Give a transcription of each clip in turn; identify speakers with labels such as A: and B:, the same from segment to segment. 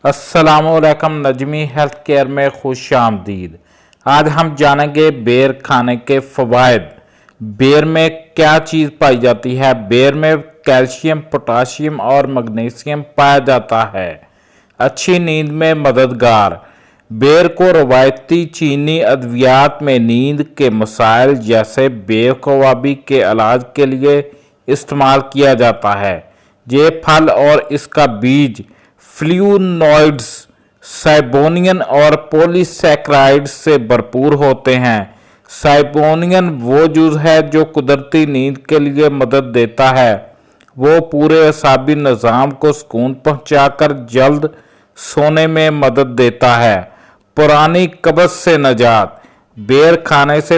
A: अस्सलामुअलैकुम। Najmi health care में खुश आमदीद। आज हम जानेंगे बेर खाने के फ़वाइद। बेर में क्या चीज़ पाई जाती है? बेर में कैल्शियम, पोटाशियम और मैग्नीशियम पाया जाता है। अच्छी नींद में मददगार। बेर को रवायती चीनी अद्वियात में नींद के मसाइल जैसे बेख्वाबी के इलाज के लिए इस्तेमाल किया जाता है। ये फल और इसका बीज फ्लूनोइड्स, साइबोनियन और पॉलीसैकेराइड्स से भरपूर होते हैं। साइबोनियन वो जूस है जो कुदरती नींद के लिए मदद देता है। वो पूरे असाबी निज़ाम को सुकून पहुंचाकर जल्द सोने में मदद देता है। पुरानी कब्ज़ से निजात। बेर खाने से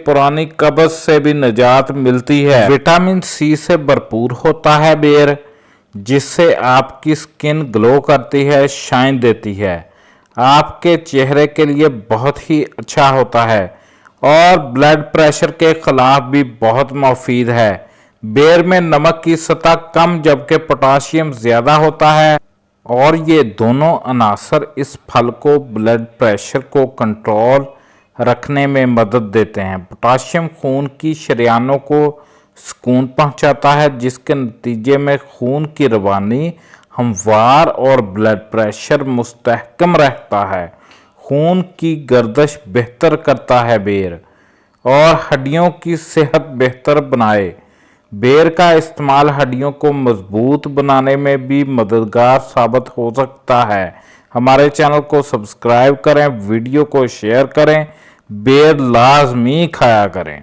A: पुरानी कब्ज़ से भी निजात मिलती है। विटामिन सी से भरपूर होता है बेर, जिससे आपकी स्किन ग्लो करती है, शाइन देती है। आपके चेहरे के लिए बहुत ही अच्छा होता है और ब्लड प्रेशर के खिलाफ भी बहुत मुफीद है। बेर में नमक की सतह कम जबकि पोटाशियम ज़्यादा होता है और ये दोनों अनासर इस फल को ब्लड प्रेशर को कंट्रोल रखने में मदद देते हैं। पोटाशियम खून की शरियानों को सुकून पहुंचाता है, जिसके नतीजे में खून की रवानी हमवार और ब्लड प्रेशर मुस्तहकम रहता है। खून की गर्दिश बेहतर करता है बेर और हड्डियों की सेहत बेहतर बनाए। बेर का इस्तेमाल हड्डियों को मजबूत बनाने में भी मददगार साबित हो सकता है। हमारे चैनल को सब्सक्राइब करें, वीडियो को शेयर करें, बेर लाजमी खाया करें।